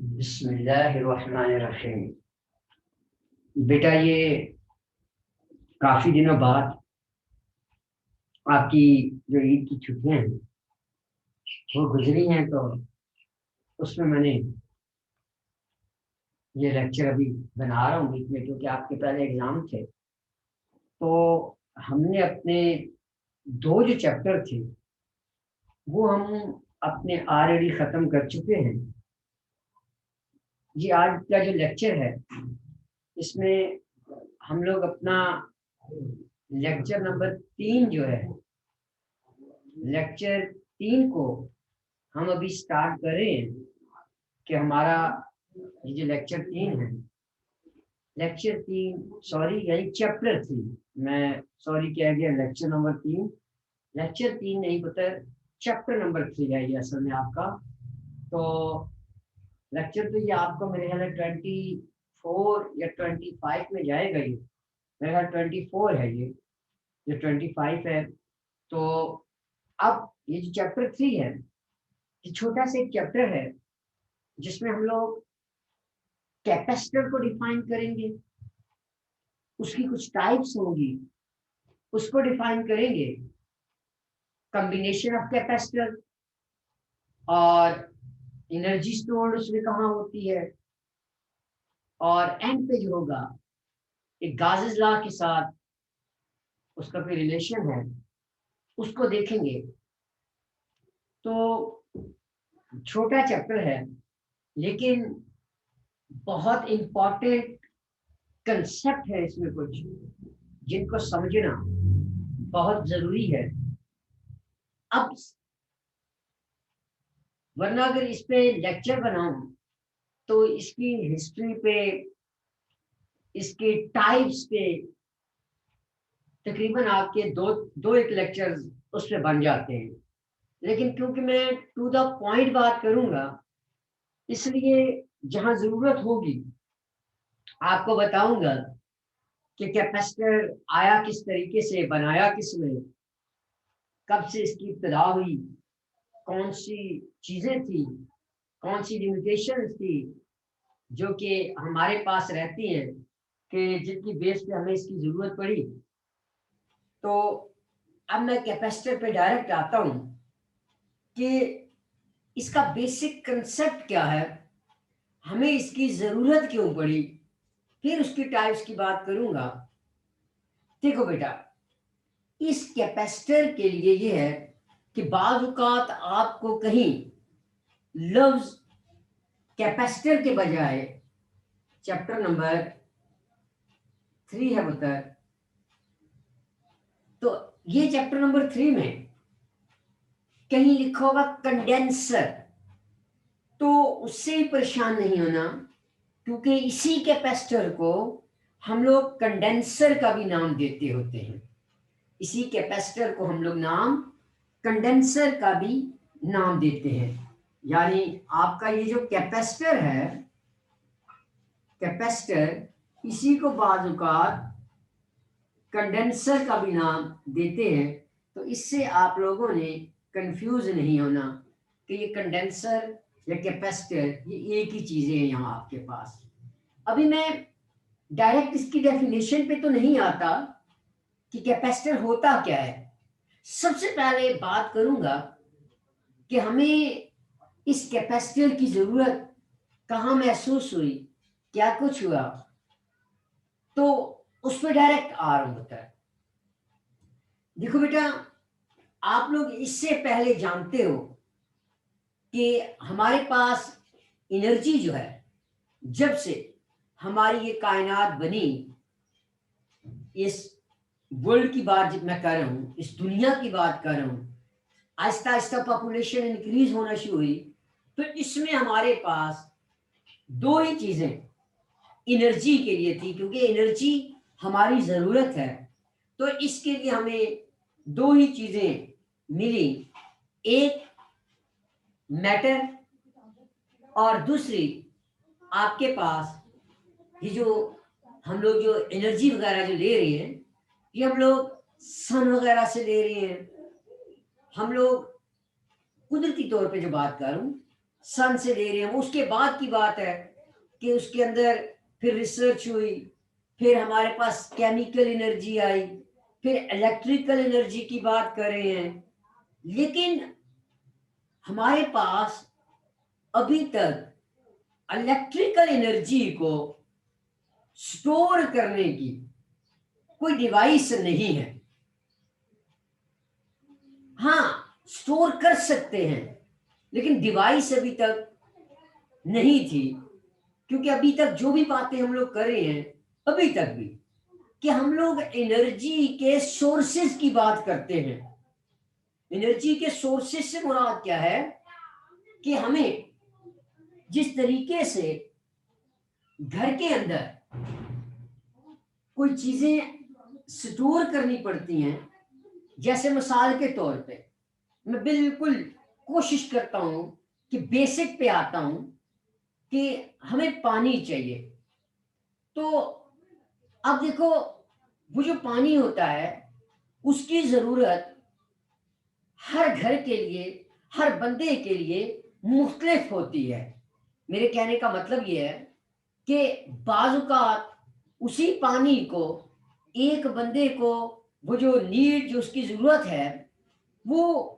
बिस्मिल्लाहिर्रहमानिर्रहीम। बेटा, ये काफी दिनों बाद आपकी जो ईद की छुट्टियां हैं वो गुजरी हैं, तो उसमें मैंने ये लेक्चर अभी बना रहा हूँ बीच में, क्योंकि आपके पहले एग्जाम थे। तो हमने अपने दो जो चैप्टर थे वो हम अपने ऑलरेडी खत्म कर चुके हैं। ये आज का जो लेक्चर है इसमें हम लोग अपना लेक्चर नंबर 3 जो है, लेक्चर 3 को हम अभी स्टार्ट कर रहे हैं। कि हमारा ये जो लेक्चर 3 है, लेक्चर 3 सॉरी यानी चैप्टर 3, मैं सॉरी कह गया, लेक्चर नंबर 3, लेक्चर 3 नहीं पता, चैप्टर नंबर 3 है ये असल में आपका। तो लेक्चर तो ये आपको मेरे ख्याल है 24 या 25 में जाएगा। ये मेरे ख्याल 24 है, ये 25 है। तो अब ये जो चैप्टर 3 है, ये छोटा सा एक चैप्टर है जिसमें हम लोग कैपेसिटर को डिफाइन करेंगे, उसकी कुछ टाइप्स होंगी, उसको डिफाइन करेंगे, कॉम्बिनेशन ऑफ कैपेसिटर, और एनर्जी स्टोर्ड उसमें कहाँ होती है, और एंड पे जो होगा एक गाजेस लॉ के साथ उसका कोई रिलेशन है, उसको देखेंगे। तो छोटा चैप्टर है लेकिन बहुत इंपॉर्टेंट कंसेप्ट है इसमें कुछ जिनको समझना बहुत जरूरी है। अब वरना अगर इस पे लेक्चर बनाऊं तो इसकी हिस्ट्री पे, इसके टाइप्स पे तकरीबन आपके दो दो एक लेक्चर्स उस पे बन जाते हैं। लेकिन क्योंकि मैं टू द पॉइंट बात करूंगा, इसलिए जहां जरूरत होगी आपको बताऊंगा कि कैपेसिटर आया किस तरीके से, बनाया किसने, कब से इसकी इब्तिदा हुई, कौन सी चीजें थी, कौन सी लिमिटेशंस थी जो कि हमारे पास रहती हैं, कि जिनकी बेस पे हमें इसकी जरूरत पड़ी। तो अब मैं कैपेसिटर पे डायरेक्ट आता हूं कि इसका बेसिक कंसेप्ट क्या है, हमें इसकी जरूरत क्यों पड़ी, फिर उसकी टाइप्स की बात करूंगा। देखो बेटा, इस कैपेसिटर के लिए ये है कि बाज़ औक़ात आपको कहीं लफ्ज कैपेसिटर के बजाय चैप्टर नंबर 3 है बता, तो ये चैप्टर नंबर 3 में कहीं लिखा होगा कंडेंसर, तो उससे भी परेशान नहीं होना, क्योंकि इसी कैपेसिटर को हम लोग कंडेंसर का भी नाम देते होते हैं। इसी कैपेसिटर को हम लोग नाम कंडेंसर का भी नाम देते हैं। यानी आपका ये जो कैपेसिटर है, कैपेसिटर, इसी को बाज़ औक़ात कंडेंसर का भी नाम देते हैं। तो इससे आप लोगों ने कंफ्यूज नहीं होना कि ये कंडेंसर या कैपेसिटर ये एक ही चीजें हैं यहाँ आपके पास। अभी मैं डायरेक्ट इसकी डेफिनेशन पे तो नहीं आता कि कैपेसिटर होता क्या है। सबसे पहले बात करूंगा कि हमें इस कैपेसिटर की जरूरत कहाँ महसूस हुई, क्या कुछ हुआ, तो उस पर डायरेक्ट आ रहा हूं बता। देखो बेटा, आप लोग इससे पहले जानते हो कि हमारे पास एनर्जी जो है, जब से हमारी ये कायनात बनी, इस वर्ल्ड की बात जब मैं कर रहा हूँ, इस दुनिया की बात कर रहा हूँ, आहिस्ता आहिस्ता पॉपुलेशन इंक्रीज होना शुरू हुई, तो इसमें हमारे पास दो ही चीजें एनर्जी के लिए थी, क्योंकि एनर्जी हमारी जरूरत है। तो इसके लिए हमें दो ही चीजें मिली, एक मैटर, और दूसरी आपके पास ये जो हम लोग जो एनर्जी वगैरह जो ले रहे हैं, ये हम लोग सन वगैरह से ले रहे हैं। हम लोग कुदरती तौर पे जो बात कर रहा हूँ, सन से ले रहे हैं। उसके बाद की बात है कि उसके अंदर फिर रिसर्च हुई, फिर हमारे पास केमिकल एनर्जी आई, फिर इलेक्ट्रिकल एनर्जी की बात कर रहे हैं। लेकिन हमारे पास अभी तक इलेक्ट्रिकल एनर्जी को स्टोर करने की कोई डिवाइस नहीं है। हाँ, स्टोर कर सकते हैं, लेकिन डिवाइस अभी तक नहीं थी। क्योंकि अभी तक जो भी बातें हम लोग कर रहे हैं, अभी तक भी, कि हम लोग एनर्जी के सोर्सेस की बात करते हैं। एनर्जी के सोर्सेस से मुराद क्या है कि हमें जिस तरीके से घर के अंदर कोई चीजें स्टोर करनी पड़ती हैं, जैसे मिसाल के तौर पे मैं बिल्कुल कोशिश करता हूं कि बेसिक पे आता हूं कि हमें पानी चाहिए। तो अब देखो, वो जो पानी होता है उसकी जरूरत हर घर के लिए, हर बंदे के लिए मुख्तलिफ होती है। मेरे कहने का मतलब ये है कि बाज़-औक़ात उसी पानी को एक बंदे को, वो जो नीड, जो उसकी ज़रूरत है, वो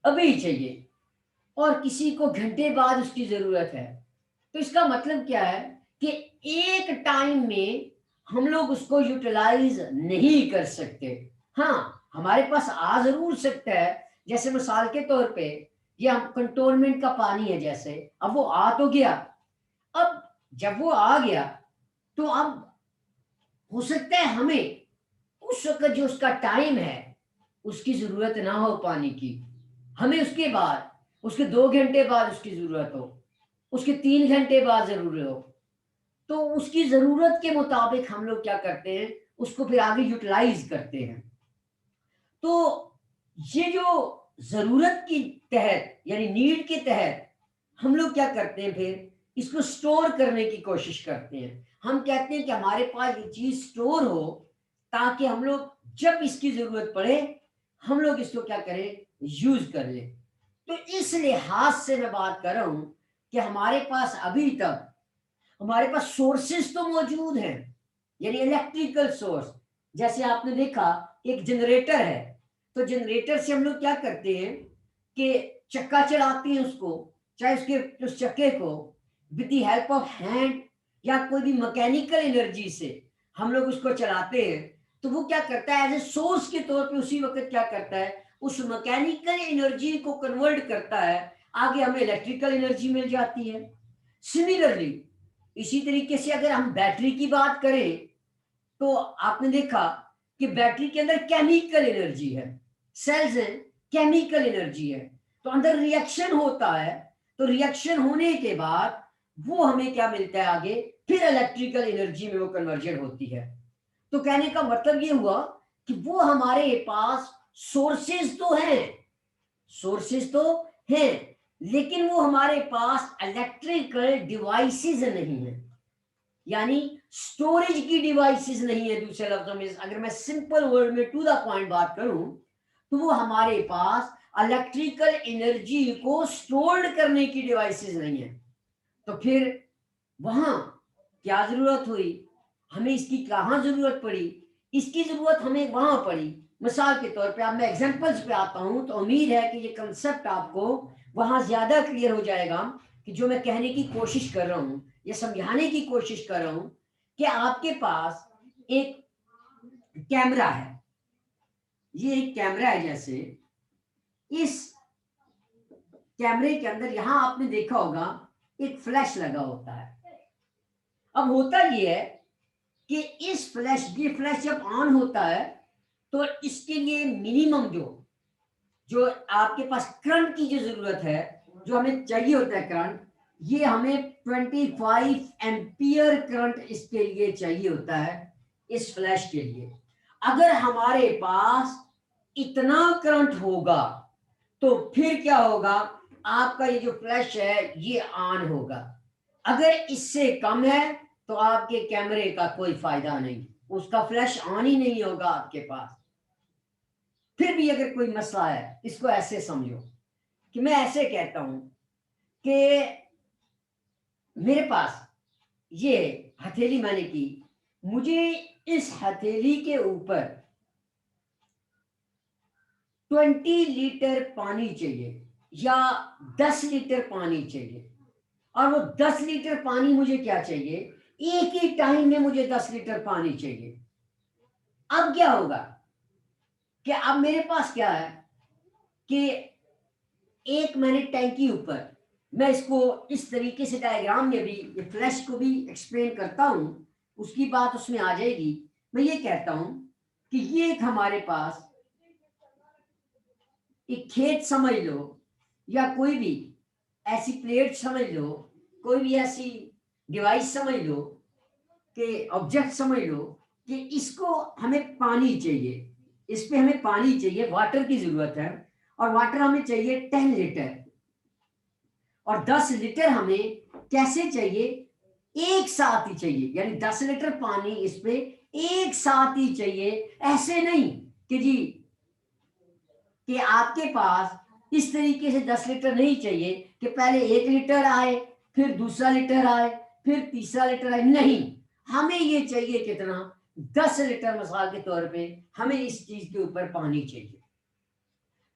अभी चाहिए, और किसी को घंटे बाद उसकी ज़रूरत है। तो इसका मतलब क्या है कि एक टाइम में हम लोग उसको यूटिलाइज़ नहीं कर सकते। हाँ, हमारे पास आ ज़रूर सकता है। जैसे मिसाल के तौर पे ये हम कंटोनमेंट का पानी है, जैसे अब वो आ तो गया। अब जब वो आ गया, तो अब हो सकता है हमें उस वक़्त जो उसका टाइम है, उसकी ज़रूरत ना हो पानी की। हमें उसके बाद, उसके 2 घंटे बाद उसकी ज़रूरत हो, उसके 3 घंटे बाद ज़रूरत हो। तो उसकी ज़रूरत के मुताबिक हम लोग क्या करते हैं, उसको फिर आगे यूटिलाइज़ करते हैं। तो ये जो ज़रूरत की तहत, यानी नीड के तहत, हम लोग क्या करते हैं, फिर इसको स्टोर करने की कोशिश करते हैं। हम कहते हैं कि हमारे पास ये चीज़ स्टोर हो, ताकि हम लोग जब इसकी ज़रूरत पड़े, हम लोग इसको क्या करें, यूज़ कर लें। तो इस लिहाज से मैं बात कर रहा हूँ कि हमारे पास अभी तक, हमारे पास सोर्सेस तो मौजूद हैं, यानी इलेक्ट्रिकल सोर्स। जैसे आपने देखा, एक जनरेटर है, तो जनरेटर से हम लोग क्या करते हैं कि चक्का चलाते हैं उसको, चाहे उसके उस चक्के को with the help of hand या कोई भी मैकेनिकल एनर्जी से हम लोग उसको चलाते हैं। तो वो क्या करता है, एज ए सोर्स के तौर पे उसी वक्त क्या करता है, उस मैकेनिकल एनर्जी को कन्वर्ट करता है, आगे हमें इलेक्ट्रिकल एनर्जी मिल जाती है। सिमिलरली, इसी तरीके से अगर हम बैटरी की बात करें, तो आपने देखा कि बैटरी के अंदर केमिकल एनर्जी है, सेल्स हैं, केमिकल एनर्जी है। तो अंदर रिएक्शन होता है, तो रिएक्शन होने के बाद वो हमें क्या मिलता है आगे, फिर इलेक्ट्रिकल एनर्जी में वो कन्वर्जन होती है। तो कहने का मतलब ये हुआ कि वो हमारे पास सोर्सेज तो हैं, सोर्सेज तो हैं, लेकिन वो हमारे पास इलेक्ट्रिकल डिवाइसेस नहीं है, यानी स्टोरेज की डिवाइसेस नहीं है। दूसरे लफ्जों में अगर मैं सिंपल वर्ड में टू द पॉइंट बात करूं, तो वो हमारे पास इलेक्ट्रिकल एनर्जी को स्टोर करने की डिवाइसेस नहीं है। तो फिर वहां क्या जरूरत हुई, हमें इसकी कहाँ जरूरत पड़ी, इसकी जरूरत हमें वहां पड़ी। मिसाल के तौर पे, अब मैं एग्जांपल्स पे आता हूं, तो उम्मीद है कि ये कंसेप्ट आपको वहां ज्यादा क्लियर हो जाएगा कि जो मैं कहने की कोशिश कर रहा हूं, ये समझाने की कोशिश कर रहा हूं कि आपके पास एक कैमरा है। ये एक कैमरा है, जैसे इस कैमरे के अंदर, यहां आपने देखा होगा, एक फ्लैश लगा होता है। अब होता ये है कि इस फ्लैश, ये फ्लैश जब ऑन होता है, तो इसके लिए मिनिमम जो जो आपके पास करंट की जो जरूरत है, जो हमें चाहिए होता है करंट, ये हमें 25 एम्पियर करंट इसके लिए चाहिए होता है, इस फ्लैश के लिए। अगर हमारे पास इतना करंट होगा, तो फिर क्या होगा, आपका ये जो फ्लैश है ये ऑन होगा। अगर इससे कम है, तो आपके कैमरे का कोई फायदा नहीं, उसका फ्लैश ऑन ही नहीं होगा आपके पास। फिर भी अगर कोई मसला है, इसको ऐसे समझो कि मैं ऐसे कहता हूं कि मेरे पास ये हथेली मैंने की, मुझे इस हथेली के ऊपर 20 लीटर पानी चाहिए या 10 लीटर पानी चाहिए, और वो 10 लीटर पानी मुझे क्या चाहिए, एक ही टाइम में मुझे 10 लीटर पानी चाहिए। अब क्या होगा कि अब मेरे पास क्या है कि एक मैंने टैंकी ऊपर, मैं इसको इस तरीके से डायग्राम में भी, ये फ्लैश को भी एक्सप्लेन करता हूं, उसकी बात उसमें आ जाएगी। मैं ये कहता हूं कि ये एक हमारे पास एक खेत समझ लो, या कोई भी ऐसी प्लेट समझ लो, कोई भी ऐसी डिवाइस समझ लो, कि ऑब्जेक्ट समझ लो कि इसको हमें पानी चाहिए, इस पे हमें पानी चाहिए, वाटर की जरूरत है, और वाटर हमें चाहिए 10 लीटर, और 10 लीटर हमें कैसे चाहिए, एक साथ ही चाहिए, यानी 10 लीटर पानी इस पे एक साथ ही चाहिए। ऐसे नहीं कि जी कि आपके पास इस तरीके से 10 लीटर नहीं चाहिए कि पहले 1 लीटर आए, फिर दूसरा लीटर आए, फिर तीसरा लीटर आए, नहीं, हमें ये चाहिए कितना, 10 लीटर मिसाल के तौर पे हमें इस चीज के ऊपर पानी चाहिए।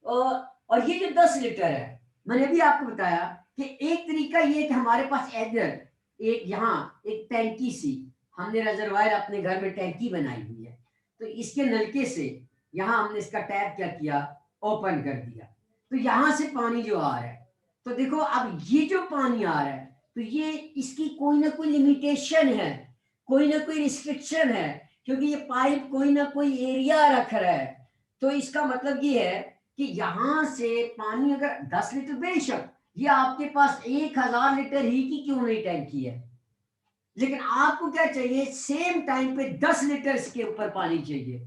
और ये जो 10 लीटर है, मैंने भी आपको बताया कि एक तरीका ये कि हमारे पास इधर एक, यहाँ एक टैंकी सी, हमने रिजर्वायर अपने घर में टैंकी बनाई हुई है, तो इसके नलके से यहाँ हमने इसका टैप क्या किया, ओपन कर दिया, तो यहाँ से पानी जो आ रहा है, तो देखो अब ये जो पानी आ रहा है, तो ये इसकी कोई ना कोई लिमिटेशन है, कोई ना कोई रिस्ट्रिक्शन है, क्योंकि ये पाइप कोई ना कोई एरिया रख रहा है। तो इसका मतलब ये है कि यहां से पानी अगर 10 लीटर, बेशक ये आपके पास 1000 लीटर ही की क्यों नहीं टैंकी है, लेकिन आपको क्या चाहिए, सेम टाइम पे 10 लीटर इसके ऊपर पानी चाहिए।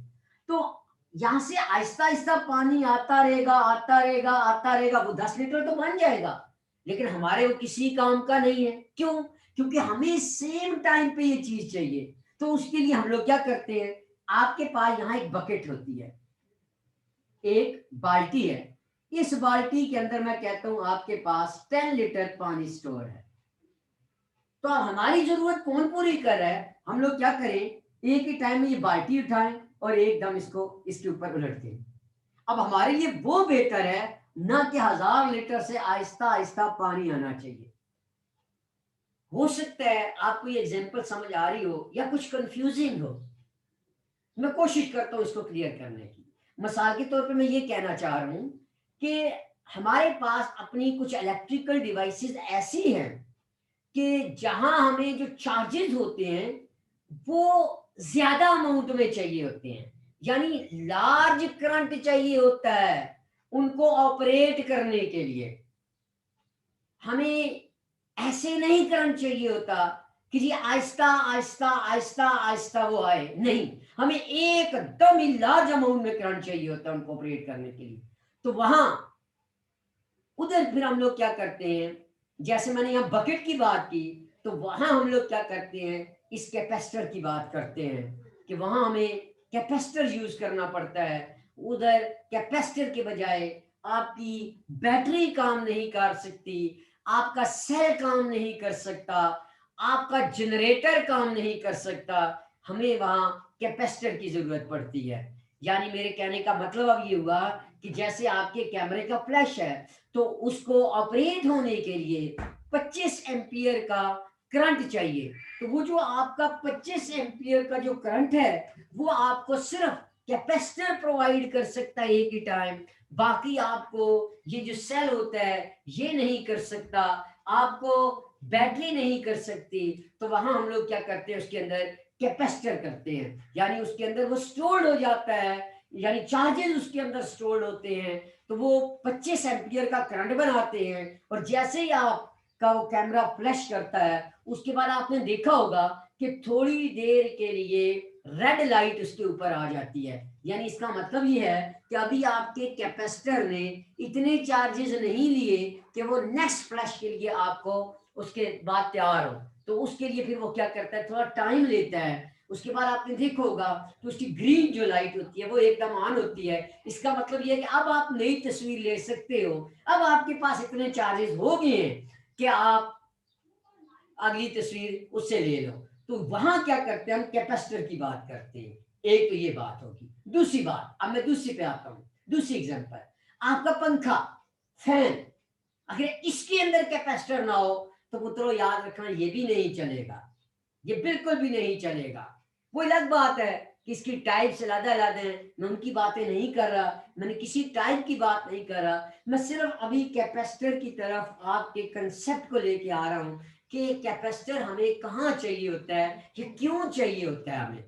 तो यहां से आहिस्ता आहिस्ता पानी आता रहेगा, आता रहेगा, आता रहेगा, वो 10 लीटर तो बन जाएगा, लेकिन हमारे वो किसी काम का नहीं है। क्यों? क्योंकि हमें सेम टाइम पे ये चीज चाहिए। तो उसके लिए हम लोग क्या करते हैं, आपके पास यहाँ एक बकेट होती है, एक बाल्टी है, इस बाल्टी के अंदर मैं कहता हूं आपके पास 10 लीटर पानी स्टोर है। तो अब हमारी जरूरत कौन पूरी कर रहा है, हम लोग क्या करें, एक ही टाइम में ये बाल्टी उठाएं और एकदम इसको इसके ऊपर उलट दें। अब हमारे लिए वो बेहतर है ना कि 1000 लीटर से आहिस्ता आहिस्ता पानी आना चाहिए। हो सकता है आपको ये एग्जांपल समझ आ रही हो या कुछ कंफ्यूजिंग हो, मैं कोशिश करता हूं इसको क्लियर करने की। मिसाल के तौर पे मैं ये कहना चाह रहा हूं कि हमारे पास अपनी कुछ इलेक्ट्रिकल डिवाइसेस ऐसी हैं कि जहां हमें जो चार्जेस होते हैं वो ज्यादा अमाउंट में चाहिए होते हैं, यानी लार्ज करंट चाहिए होता है उनको ऑपरेट करने के लिए। हमें ऐसे नहीं करंट चाहिए होता कि जी आहिस्ता आहिस्ता आहिस्ता आहिस्ता वो आए, नहीं, हमें एकदम ही लार्ज अमाउंट में करंट चाहिए होता है उनको ऑपरेट करने के लिए। तो वहां उधर फिर हम लोग क्या करते हैं, जैसे मैंने यहाँ बकेट की बात की, तो वहां हम लोग क्या करते हैं, इस कैपेसिटर की बात करते हैं कि वहां हमें कैपेसिटर यूज करना पड़ता है। उधर कैपेसिटर के बजाय आपकी बैटरी काम नहीं कर सकती, आपका सेल काम नहीं कर सकता, आपका जनरेटर काम नहीं कर सकता, हमें वहां कैपेसिटर की जरूरत पड़ती है। यानी मेरे कहने का मतलब अब ये हुआ कि जैसे आपके कैमरे का फ्लैश है, तो उसको ऑपरेट होने के लिए 25 एम्पियर का करंट चाहिए। तो वो जो आपका 25 एम्पियर का जो करंट है वो आपको सिर्फ कैपेसिटर प्रोवाइड कर सकता है एक ही टाइम, बाकी आपको ये जो सेल होता है ये नहीं कर सकता, आपको बैटरी नहीं कर सकती। तो वहां हम लोग क्या करते हैं, उसके अंदर कैपेसिटर करते हैं, यानी उसके अंदर वो स्टोर्ड हो जाता है, यानी चार्जेस उसके अंदर स्टोर्ड होते हैं। तो वो 25 एम्पियर का करंट बनाते हैं, और जैसे ही आपका वो कैमरा फ्लैश करता है उसके बाद आपने देखा होगा कि थोड़ी देर के लिए रेड लाइट उसके ऊपर आ जाती है। यानी इसका मतलब ये है कि अभी आपके कैपेसिटर ने इतने चार्जेस नहीं लिए कि वो नेक्स्ट फ्लैश के लिए आपको उसके बाद तैयार हो। तो उसके लिए फिर वो क्या करता है, थोड़ा टाइम लेता है। उसके बाद आपने देखा होगा तो उसकी ग्रीन जो लाइट होती है वो एकदम ऑन होती है। इसका मतलब ये है कि अब आप नई तस्वीर ले सकते हो, अब आपके पास इतने चार्जेस हो गए हैं कि आप अगली तस्वीर उससे ले लो। तो वहां क्या करते हैं, हम कैपेसिटर की बात करते हैं। एक तो ये बात होगी। दूसरी बात, अब मैं दूसरी पे आता हूँ। दूसरी एग्जांपल, आपका पंखा, फैन, अगर इसके अंदर कैपेसिटर ना हो तो पुत्रों याद रखना ये भी नहीं चलेगा, ये बिल्कुल भी नहीं चलेगा। वो अलग बात है कि इसकी टाइप्स अलग-अलग हैं, मैं उनकी बातें नहीं कर रहा, मैंने किसी टाइप की बात नहीं कर रहा, मैं सिर्फ अभी कैपेसिटर की तरफ आपके कंसेप्ट को लेके आ रहा हूँ कि कैपेसिटर हमें कहाँ चाहिए होता है, ये क्यों चाहिए होता है हमें।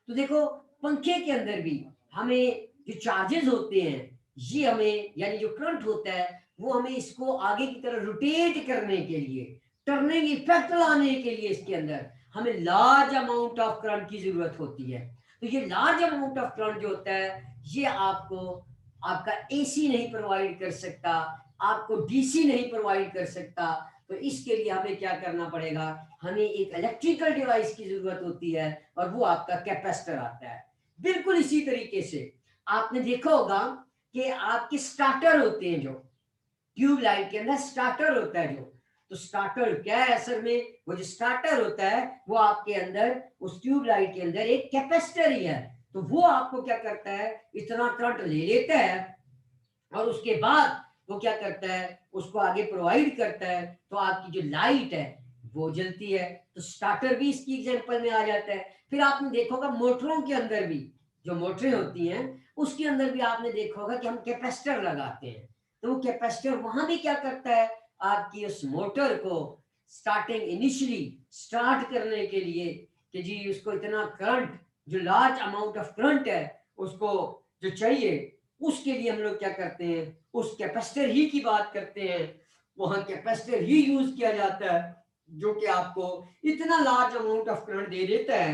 तो देखो, पंखे के अंदर भी हमें जो चार्जेस होते हैं, ये हमें यानी जो करंट होता है वो हमें इसको आगे की तरफ रोटेट करने के लिए, टर्निंग इफेक्ट लाने के लिए इसके अंदर हमें लार्ज अमाउंट ऑफ करंट की जरूरत होती है। तो ये लार्ज अमाउंट ऑफ करंट जो होता है ये आपको आपका एसी नहीं प्रोवाइड कर सकता, आपको डीसी नहीं प्रोवाइड कर सकता। तो इसके लिए हमें क्या करना पड़ेगा, हमें एक इलेक्ट्रिकल डिवाइस की जरूरत होती है और वो आपका कैपेसिटर आता है। बिल्कुल इसी तरीके से आपने देखा होगा कि आपके स्टार्टर होते हैं, जो ट्यूबलाइट के अंदर स्टार्टर होता है, जो तो स्टार्टर क्या है असल में, वो जो स्टार्टर होता है वो आपके अंदर उस ट्यूबलाइट के अंदर एक कैपेसिटर ही है। तो वो आपको क्या करता है, इतना करंट ले लेता है और उसके बाद वो क्या करता है, उसको आगे प्रोवाइड करता है, तो आपकी जो लाइट है वो जलती है। तो स्टार्टर भी इसकी एग्जांपल में आ जाता है। फिर आपने देखा होगा मोटरों के अंदर भी, जो मोटरें होती हैं उसके अंदर भी आपने देखा होगा कि हम कैपेसिटर लगाते हैं। तो वो कैपेसिटर वहां भी क्या करता है, आपकी उस मोटर को स्टार्टिंग इनिशियली स्टार्ट करने के लिए कि जी उसको इतना करंट, जो लार्ज अमाउंट ऑफ करंट है उसको जो चाहिए, उसके लिए हम लोग क्या करते हैं, उस कैपेसिटर ही की बात करते हैं। वहां कैपेसिटर ही यूज किया जाता है जो कि आपको इतना लार्ज अमाउंट ऑफ करंट दे देता है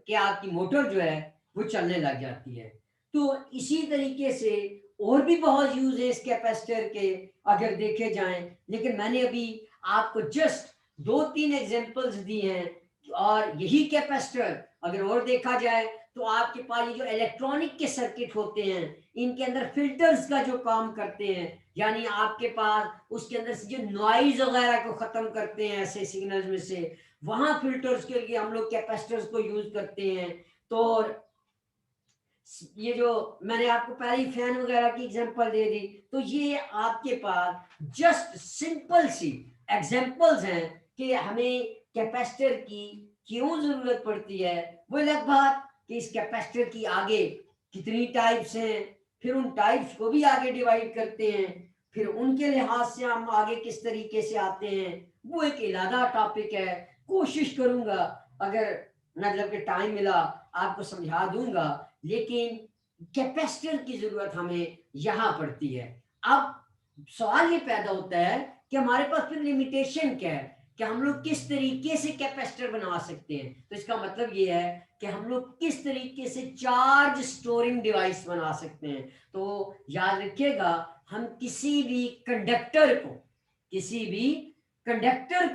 कि आपकी मोटर जो है वो चलने लग जाती है। तो इसी तरीके से और भी बहुत यूज है इस कैपेसिटर के अगर देखे जाएं, लेकिन मैंने अभी आपको जस्ट दो तीन एग्जांपल्स दी हैं। और यही कैपेसिटर अगर और देखा जाए तो आपके पास ये जो इलेक्ट्रॉनिक के सर्किट होते हैं इनके अंदर फिल्टर्स का जो काम करते हैं, यानी आपके पास उसके अंदर से जो नॉइज वगैरह को खत्म करते हैं ऐसे सिग्नल्स में से, वहां फिल्टर्स के लिए हम लोग कैपेसिटर्स को यूज करते हैं। तो ये जो मैंने आपको पहले ही फैन वगैरह की एग्जांपल दे दी, तो ये आपके पास जस्ट सिंपल सी एग्जांपल्स हैं कि हमें कैपेसिटर की क्यों जरूरत पड़ती है। वो अलग बात कि इस कैपेसिटर की आगे कितनी टाइप्स हैं, फिर उन टाइप्स को भी आगे डिवाइड करते हैं, फिर उनके लिहाज से हम आगे किस तरीके से आते हैं, वो एक अलग टॉपिक है। कोशिश करूंगा अगर मतलब कि टाइम मिला आपको समझा दूंगा, लेकिन कैपेसिटर की जरूरत हमें यहां पड़ती है। अब सवाल ये पैदा होता है कि हमारे पास फिर लिमिटेशन क्या है कि हम लोग किस तरीके से कैपेसिटर बना सकते हैं। तो इसका मतलब ये है कि हम लोग किस तरीके से चार्ज स्टोरिंग डिवाइस बना सकते हैं। तो याद रखिएगा, हम किसी भी कंडक्टर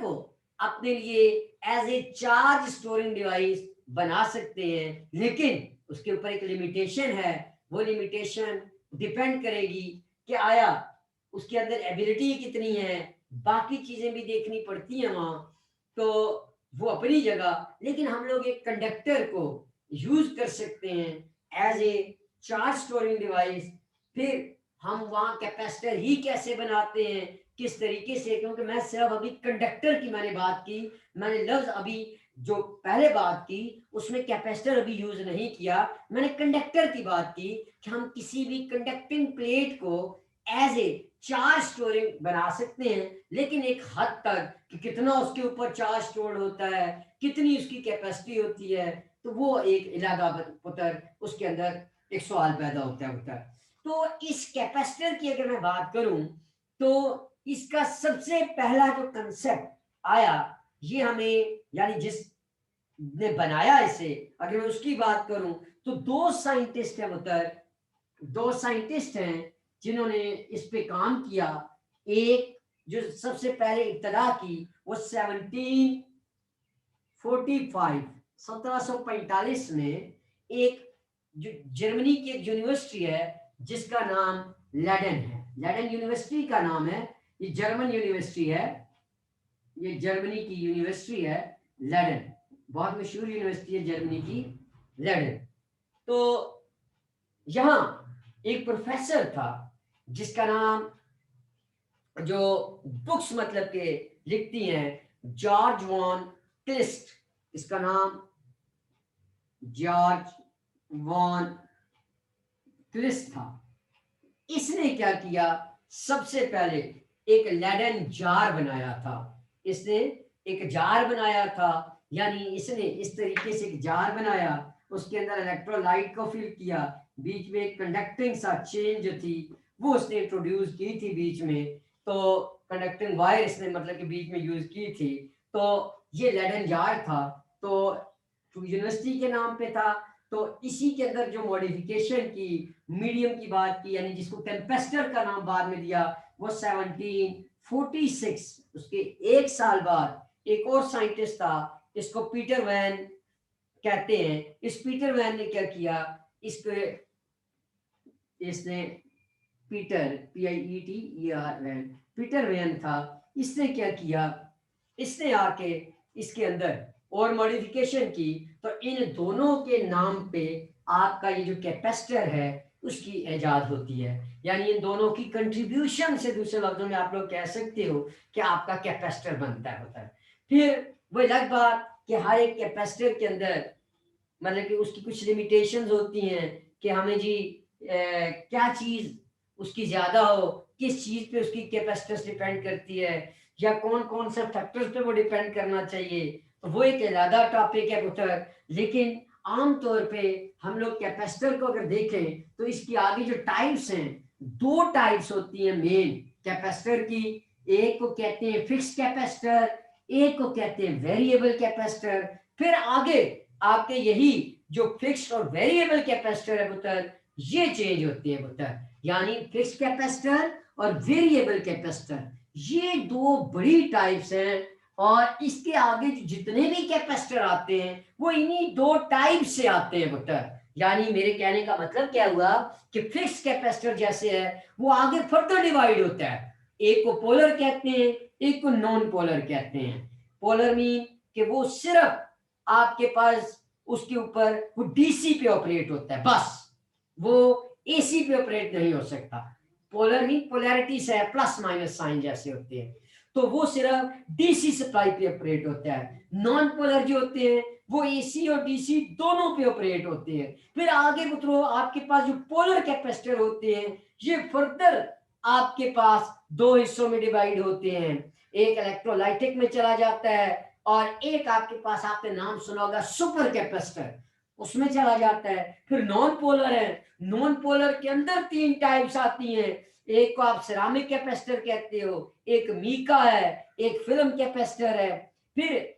को अपने लिए as a charge storing device बना सकते हैं, लेकिन उसके ऊपर एक लिमिटेशन है। वो लिमिटेशन डिपेंड करेगी कि आया उसके अंदर एबिलिटी कितनी है, बाकी चीजें भी देखनी पड़ती हैं वहां। तो वो अपनी जगह, लेकिन हम लोग एक कंडक्टर को यूज कर सकते हैं as a charge storing device. फिर हम वहां कैपेसिटर ही कैसे बनाते हैं, किस तरीके से, क्योंकि मैं सिर्फ अभी कंडक्टर की मैंने बात की, मैंने लफ्ज अभी जो पहले बात की उसमें कैपेसिटर अभी यूज नहीं किया, मैंने कंडक्टर की बात की कि हम किसी भी कंडक्टिंग प्लेट को एज ए चार्ज स्टोरिंग बना सकते हैं, लेकिन एक हद तक कि कितना उसके ऊपर चार्ज स्टोर होता है, कितनी उसकी कैपेसिटी होती है, तो वो एक इलाका पुत्र उसके अंदर एक सवाल पैदा होता है। तो इस कैपेसिटर की अगर मैं बात करूं तो इसका सबसे पहला जो कंसेप्ट आया, ये हमें यानी जिस ने बनाया इसे, अगर मैं उसकी बात करूं तो दो साइंटिस्ट हैं उधर, दो साइंटिस्ट हैं जिन्होंने इस पे काम किया। एक जो सबसे पहले इब्तदा की वो 1745 में एक जो जर्मनी की एक यूनिवर्सिटी है जिसका नाम लेडन है, लेडन यूनिवर्सिटी का नाम है, ये जर्मन यूनिवर्सिटी है। ये जर्मनी की यूनिवर्सिटी है लेडन, बहुत मशहूर यूनिवर्सिटी है जर्मनी की लेडन। तो यहाँ एक प्रोफेसर था जिसका नाम, जो बुक्स मतलब के लिखती हैं, जॉर्ज वॉन क्लिस्ट, इसका नाम जॉर्ज वॉन क्लिस्ट था। इसने क्या किया, सबसे पहले एक लेडन जार बनाया था। इसने एक जार बनाया था, यानी इसने इस तरीके से एक जार बनाया, उसके अंदर इलेक्ट्रोलाइट को फिल किया, बीच में एक कंडक्टिंग सा चेन जो थी वो उसने इंट्रोड्यूस की थी बीच में, तो कंडक्टिंग वायर इसने मतलब कि बीच में यूज की थी। तो ये लेडन जार था, तो यूनिवर्सिटी के नाम पे था। तो इसी के अंदर जो मॉडिफिकेशन की, मीडियम की बात की, यानी जिसको टेम्पेस्टर का नाम बाद में दिया, वो 1746, उसके एक साल बाद एक और साइंटिस्ट था, इसको पीटर वैन कहते हैं। इस पीटर वैन ने क्या किया, इसने Peter PIETER van, Peter van था, इसने क्या किया, इसने आके इसके अंदर और मॉडिफिकेशन की। तो इन दोनों के नाम पे आपका ये जो कैपेसिटर है उसकी इजाद होती है, यानी इन दोनों की कंट्रीब्यूशन से, दूसरे लफ्जों में आप लोग कह सकते हो कि आपका कैपेसिटर बनता है होता है। फिर वो अलग बात कि हर एक कैपेसिटर के अंदर मतलब कि उसकी कुछ लिमिटेशंस होती हैं कि हमें जी क्या चीज उसकी ज्यादा हो, किस चीज पे उसकी कैपेसिटेंस डिपेंड करती है, या कौन कौन से फैक्टर्स पे वो डिपेंड करना चाहिए, तो वो एक अलग टॉपिक है पुत्र। लेकिन आमतौर पे हम लोग कैपेसिटर को अगर देखें तो इसकी आगे जो टाइप्स हैं, दो टाइप्स होती हैं मेन कैपेसिटर की। एक को कहते हैं फिक्स कैपेसिटर, एक को कहते हैं वेरिएबल कैपेसिटर। फिर आगे आपके यही जो फिक्स्ड और वेरिएबल कैपेसिटर है पुत्र, ये चेंज होती है पुत्र, यानी फिक्स कैपेसिटर और वेरिएबल कैपेसिटर, ये दो बड़ी टाइप्स हैं। और इसके आगे जितने भी कैपेसिटर आते हैं वो इन्हीं दो टाइप से आते हैं पुत्र। यानी मेरे कहने का मतलब क्या हुआ कि फिक्स कैपेसिटर जैसे है वो आगे फर्दर डिवाइड होता है, एक को पोलर कहते हैं, एक को नॉन पोलर कहते हैं। पोलर मीन कि वो सिर्फ आपके पास उसके ऊपर वो DC पे ऑपरेट होता है, बस वो AC पे ऑपरेट नहीं हो सकता। पोलर मीन पोलैरिटी से प्लस माइनस साइन जैसे होते हैं, तो वो सिर्फ DC सप्लाई पे ऑपरेट होता है। नॉन पोलर जो होते हैं वो AC और DC दोनों पे ऑपरेट होते हैं। फिर आगे मित्रों आपके पास जो पोलर कैपेसिटर होते हैं ये फर्दर आपके पास दो हिस्सों में डिवाइड होते हैं, एक इलेक्ट्रोलाइटिक में चला जाता है और एक आपके पास, आपने नाम सुना होगा सुपर कैपेसिटर, उसमें चला जाता है। फिर नॉन पोलर है, नॉन पोलर के अंदर तीन टाइप्स आती हैं, एक को आप सिरामिक कैपेसिटर कहते हो, एक मीका है, एक फिल्म कैपेसिटर है। फिर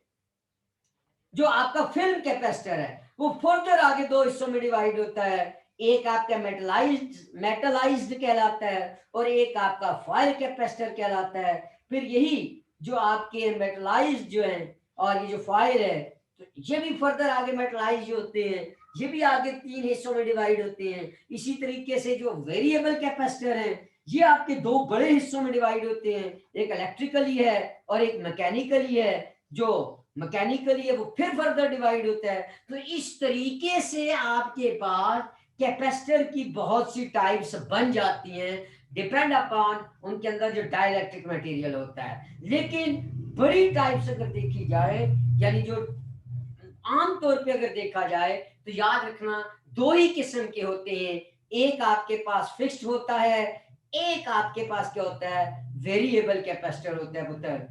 जो आपका फिल्म कैपेसिटर है वो फर्दर आगे दो हिस्सों में डिवाइड होता है, एक आपका मेटलाइज्ड कहलाता है और एक आपका फॉयल कैपेसिटर कहलाता है। फिर यही जो आपके मेटलाइज्ड जो है और ये जो फॉयल है, तो ये भी फर्दर आगे मेटलाइज होते हैं, ये भी आगे तीन हिस्सों में डिवाइड होते हैं। इसी तरीके से जो वेरिएबल कैपेसिटर है ये आपके दो बड़े हिस्सों में डिवाइड होते हैं, एक इलेक्ट्रिकली है और एक मैकेनिकली है। जो मैकेनिकली है वो फिर फर्दर डिवाइड होता है। तो इस तरीके से आपके पास कैपेसिटर की बहुत सी टाइप्स बन जाती हैं, डिपेंड अपॉन उनके अंदर जो डाइलेक्ट्रिक मटेरियल होता है। लेकिन बड़ी टाइप्स अगर देखी जाए, यानी जो आमतौर पे अगर देखा जाए, तो याद रखना दो ही किस्म के होते हैं, एक आपके पास फिक्स्ड होता है, एक आपके पास क्या होता है, वेरिएबल कैपेसिटर होता है पुत्र।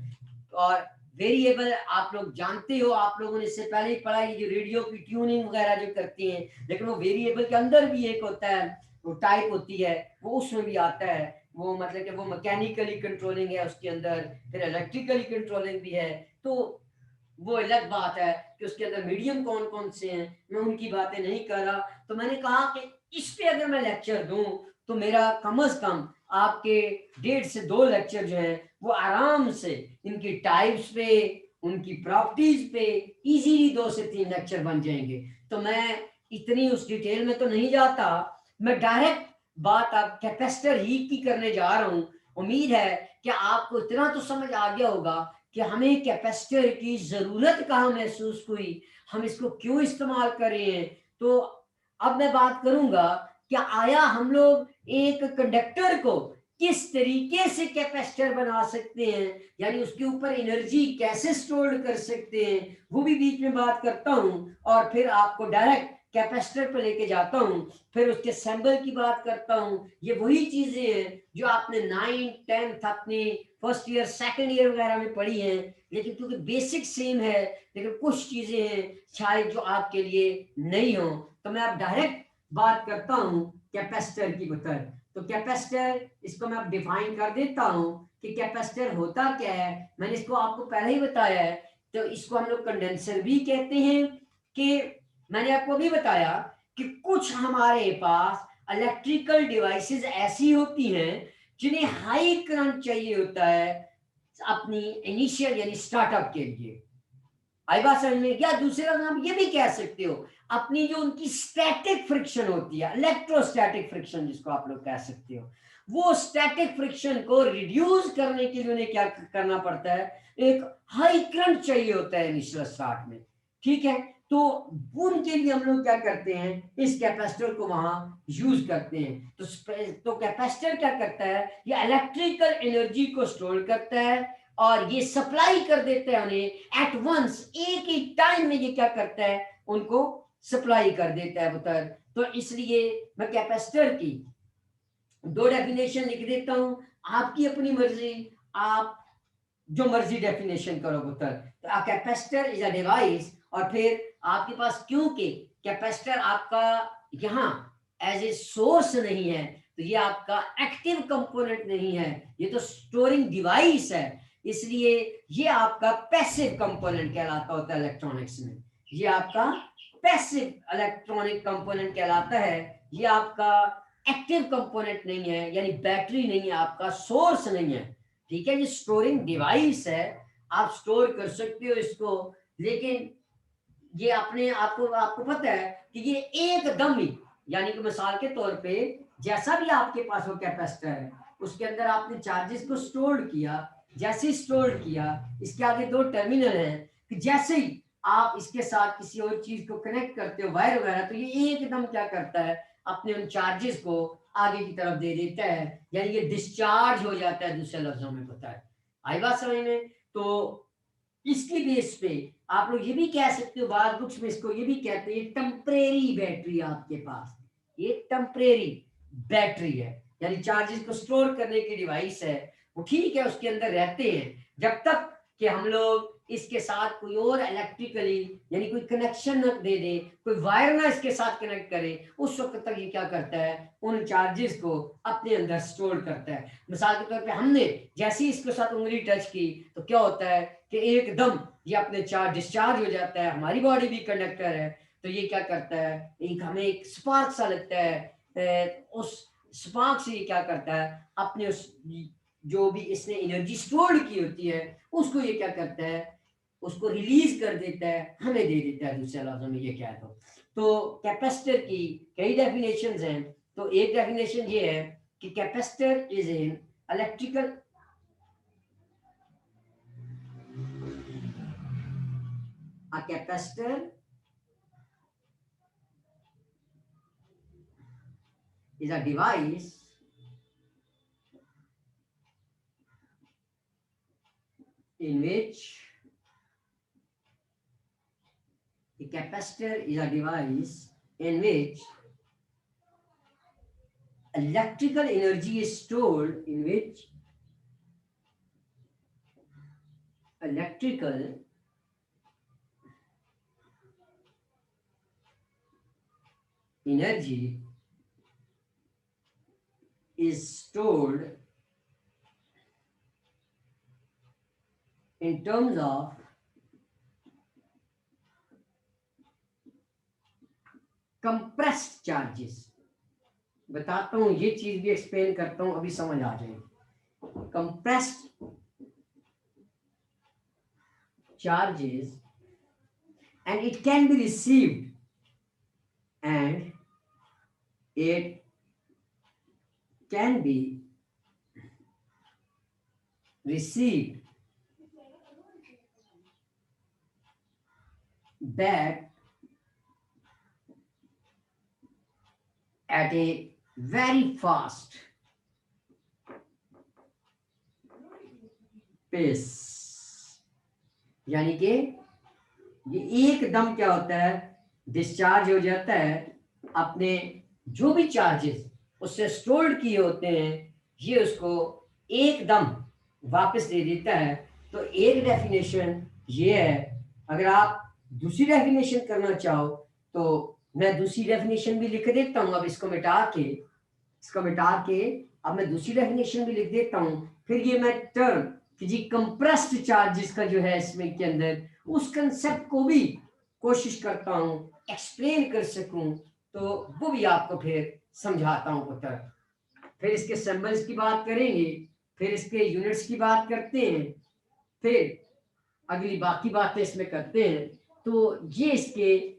और वेरिएबल आप लोग जानते हो, आप लोगों ने इससे पहले ही पढ़ा, ये जो रेडियो की ट्यूनिंग वगैरह जो करती हैं, लेकिन वो वेरिएबल के अंदर भी एक होता है, वो टाइप होती है, वो उसमें भी आता है, वो मतलब कि वो मैकेनिकली कंट्रोलिंग है उसके अंदर, फिर इलेक्ट्रिकली कंट्रोलिंग भी है। तो वो अलग बात है कि उसके अंदर मीडियम कौन कौन से हैं, मैं उनकी बातें नहीं कर रहा। तो मैंने कहा कि इस पे अगर मैं लेक्चर दूं तो मेरा कम से कम आपके 1.5 से 2 लेक्चर जो है वो आराम से इनकी टाइप्स पे, उनकी प्रॉपर्टीज पे इजीली 2 से 3 लेक्चर बन जाएंगे। तो मैं इतनी उस डिटेल में तो नहीं जाता, मैं डायरेक्ट बात आप कैपेसिटर ही की करने जा रहा हूं। उम्मीद है कि आपको इतना तो समझ आ गया होगा कि हमें कैपेसिटर की जरूरत कहाँ महसूस हुई, हम इसको क्यों इस्तेमाल कर रहे हैं। तो अब मैं बात करूंगा कि आया हम लोग एक कंडक्टर को किस तरीके से कैपेसिटर बना सकते हैं, यानी उसके ऊपर एनर्जी कैसे स्टोर कर सकते हैं, वो भी बीच में बात करता हूं। और फिर आपको डायरेक्ट कैपेसिटर पर लेके जाता हूं, फिर उसके सिंबल की बात करता हूं। ये वही चीजें हैं जो आपने 9th 10th अपने फर्स्ट ईयर सेकंड ईयर वगैरह में पढ़ी हैं, लेकिन क्योंकि बेसिक सेम है, लेकिन कुछ चीजें हैं शायद जो आपके लिए नहीं हो। तो मैं अब डायरेक्ट बात करता हूं कैपेसिटर की पुत्र। तो कैपेसिटर, इसको मैं अब डिफाइन कर देता हूं कि कैपेसिटर होता क्या है। मैंने इसको आपको पहले ही बताया है। तो इसको हम लोग कंडेंसर भी कहते हैं। कि मैंने आपको भी बताया कि कुछ हमारे पास इलेक्ट्रिकल डिवाइसेस ऐसी होती हैं जिन्हें हाई करंट चाहिए होता है अपनी इनिशियल यानी स्टार्टअप के लिए। आई बात समझ में? या दूसरा नाम ये भी कह सकते हो, अपनी जो उनकी स्टैटिक फ्रिक्शन होती है, इलेक्ट्रोस्टैटिक फ्रिक्शन जिसको आप लोग कह सकते हो, वो स्टैटिक फ्रिक्शन को रिड्यूस करने के लिए उन्हें क्या करना पड़ता है, एक हाई करंट चाहिए होता है इनिशियल स्टार्ट में। ठीक है, तो उनके लिए हम लोग क्या करते हैं, इस कैपेसिटर को वहां यूज करते हैं। तो कैपेसिटर क्या करता है, ये इलेक्ट्रिकल एनर्जी को स्टोर करता है और ये सप्लाई कर देते हैं उन्हें एट वंस, एक ही टाइम में ये क्या करता है, उनको सप्लाई कर देता है पुत्र। तो इसलिए मैं कैपेसिटर की दो डेफिनेशन लिख देता हूं, आपकी अपनी मर्जी, आप जो मर्जी डेफिनेशन करो पुत्र। तो a capacitor is a device, और फिर आपके पास क्योंकि कैपेसिटर आपका यहाँ एज ए सोर्स नहीं है, तो ये आपका एक्टिव कंपोनेंट नहीं है, ये तो स्टोरिंग डिवाइस है, इसलिए ये आपका पैसिव कंपोनेंट कहलाता होता है इलेक्ट्रॉनिक्स में। ये आपका पैसिव इलेक्ट्रॉनिक कंपोनेंट कहलाता है, ये आपका एक्टिव कंपोनेंट नहीं है, यानी बैटरी नहीं है, आपका सोर्स नहीं है। ठीक है, ये स्टोरिंग डिवाइस है, आप स्टोर कर सकते हो इसको, लेकिन ये अपने आपको आपको पता है कि ये एकदम ही, यानी कि मिसाल के तौर पे जैसा भी आपके पास वो कैपेसिटर है, उसके अंदर आपने चार्जेस को स्टोर किया, जैसे ही स्टोर किया, इसके आगे दो टर्मिनल हैं, कि जैसे ही आप इसके साथ किसी और चीज को कनेक्ट करते हो, वायर वगैरह, तो ये एकदम क्या करता है, अपने उन चार्जेस को आगे की तरफ दे देता है, यानी ये डिस्चार्ज हो जाता है, दूसरे लफ्जों में पता है। आई बात समझ में? तो इसकी बेस पे आप लोग ये भी कह सकते हो, बाद बुक्स में इसको ये भी कहते हैं टेम्परेरी बैटरी आपके पास, ये टेम्परेरी बैटरी है, यानी चार्जेस को स्टोर करने की डिवाइस है। वो ठीक है, उसके अंदर रहते हैं जब तक कि हम लोग इसके साथ कोई और इलेक्ट्रिकली यानी कोई कनेक्शन न दे दे, कोई वायर ना इसके साथ कनेक्ट करे, उस वक्त तक ये क्या करता है, उन चार्जेस को अपने अंदर स्टोर करता है। मिसाल के तौर पे हमने जैसे ही इसके साथ उंगली टच की, तो क्या होता है कि एकदम ये अपने चार्ज डिस्चार्ज हो जाता है, हमारी बॉडी भी कंडक्टर है, तो ये क्या करता है, एक हमें एक स्पार्क सा लगता है, उस स्पार्क से ये क्या करता है, अपने उस जो भी इसने एनर्जी स्टोर की होती है, उसको ये क्या करता है, उसको रिलीज कर देता है, हमें दे देता है, दूसरे लफ्जों में ये क्या तो कैपेसिटर की कई डेफिनेशंस हैं। तो एक डेफिनेशन ये है कि capacitor is an electrical a capacitor is a device in which a capacitor is a device in which electrical energy is stored, in which electrical energy is stored in terms of compressed charges। बताता हूं, ये चीज भी explain करता हूं, अभी समझ आ जाएगी। compressed charges, and it can be received and it can be received that at a very fast pace, यानी कि ये एकदम क्या होता है, डिस्चार्ज हो जाता है, अपने जो भी चार्जेस उससे स्टोर्ड किए होते हैं ये उसको एकदम वापस दे देता है। तो एक डेफिनेशन ये है। अगर आप दूसरी डेफिनेशन करना चाहो तो मैं दूसरी डेफिनेशन भी लिख देता हूँ। अब इसको मिटा के अब मैं दूसरी डेफिनेशन भी लिख देता हूँ। फिर ये मैं टर्म कि जी कंप्रेस्ड चार्जेस का जो है इसमें के अंदर उस कंसेप्ट को भी कोशिश करता हूँ एक्सप्लेन कर सकूं, तो वो भी आपको फिर समझाता हूँ पुत्र। फिर इसके सिंबल्स की बात करेंगे, फिर इसके यूनिट्स की बात करते हैं, फिर अगली बाकी बातें इसमें करते हैं। तो ये इसके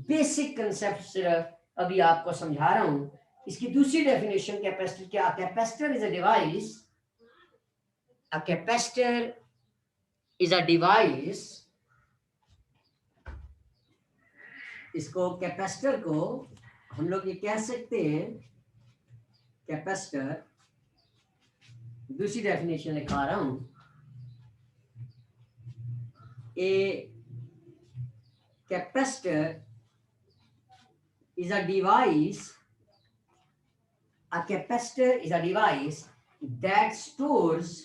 बेसिक कंसेप्ट सिर्फ अभी आपको समझा रहा हूँ। इसकी दूसरी डेफिनेशन कैपेसिटर क्या? Capacitor is a device, a capacitor is a device, इसको कैपेसिटर को हम लोग ये कह सकते हैं, कैपेसिटर दूसरी डेफिनेशन लिखा रहा हूं, a capacitor is a device, a capacitor is a device that stores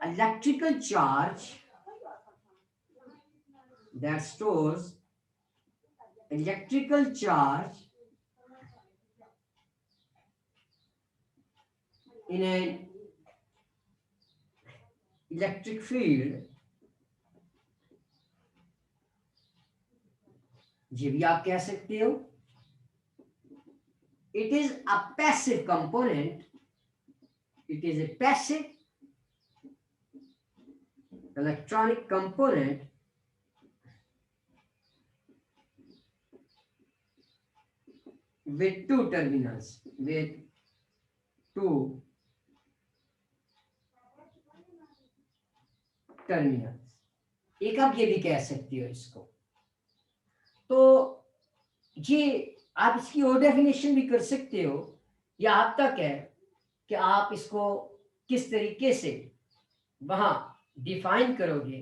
electrical charge, that stores electrical charge in an electric field, ये भी आप कह सकते हो। It is a passive component, it is a passive electronic component with two terminals, एक आप ये भी कह सकते हो इसको। तो ये आप इसकी और डेफिनेशन भी कर सकते हो, या आप तक है कि आप इसको किस तरीके से वहां डिफाइन करोगे।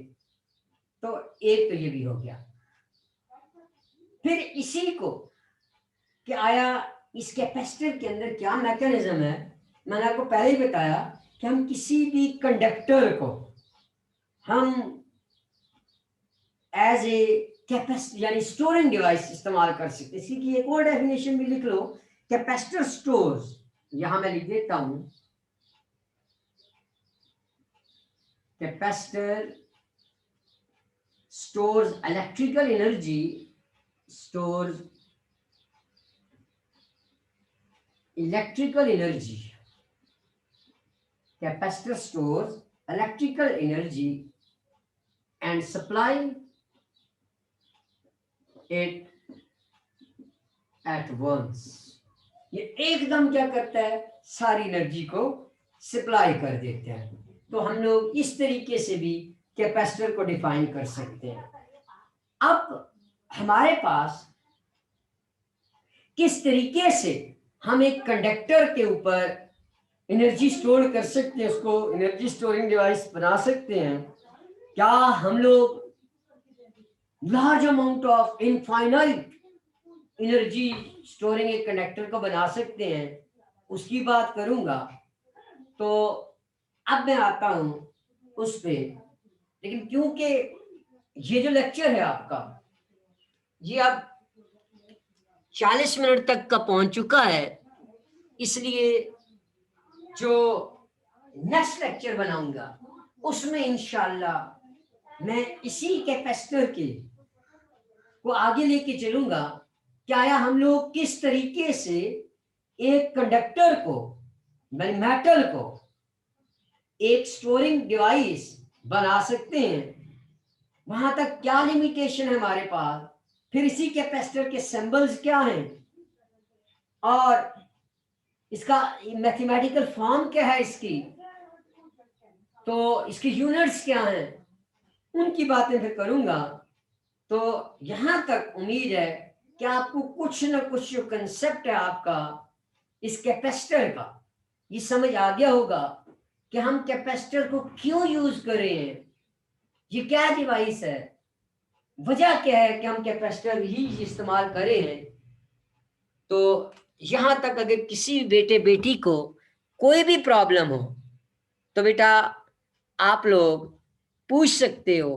तो एक तो ये भी हो गया। फिर इसी को कि आया इस कैपेसिटर के अंदर क्या मैकेनिज्म है। मैंने आपको पहले ही बताया कि हम किसी भी कंडक्टर को हम एज ए कैपेसिटर यानी स्टोरिंग डिवाइस इस्तेमाल कर सकते। इसी की एक और डेफिनेशन भी लिख लो, कैपेसिटर स्टोर्स, यहां मैं लिख देता हूं, capacitor stores electrical energy, stores electrical energy, capacitor stores electrical energy and supply it at once। ये एकदम क्या करता है, सारी एनर्जी को सप्लाई कर देते हैं। तो हम लोग इस तरीके से भी कैपेसिटर को डिफाइन कर सकते हैं। अब हमारे पास किस तरीके से हम एक कंडक्टर के ऊपर एनर्जी स्टोर कर सकते हैं, उसको एनर्जी स्टोरिंग डिवाइस बना सकते हैं। क्या हम लोग large amount of infinite energy storing एक कंडक्टर को बना सकते हैं, उसकी बात करूंगा। तो अब मैं आता हूं उस पे, लेकिन क्योंकि ये जो लेक्चर है आपका ये अब 40 मिनट तक का पहुंच चुका है, इसलिए जो नेक्स्ट लेक्चर बनाऊंगा उसमें इंशाल्लाह मैं इसी कैपेसिटर के को आगे लेके चलूंगा। क्या हम लोग किस तरीके से एक कंडक्टर को, मेटल को एक स्टोरिंग डिवाइस बना सकते हैं, वहां तक क्या लिमिटेशन है हमारे पास, फिर इसी कैपेसिटर के सिंबल्स क्या हैं और इसका मैथमेटिकल फॉर्म क्या है इसकी, तो इसके यूनिट्स क्या हैं उनकी बातें फिर करूंगा। तो यहां तक उम्मीद है कि आपको कुछ ना कुछ जो कंसेप्ट है आपका इस कैपेसिटर का ये समझ आ गया होगा कि हम कैपेसिटर को क्यों यूज कर रहे हैं, ये क्या डिवाइस है, वजह क्या है कि हम कैपेसिटर ही इस्तेमाल कर रहे हैं। तो यहां तक अगर किसी बेटे बेटी को कोई भी प्रॉब्लम हो तो बेटा आप लोग पूछ सकते हो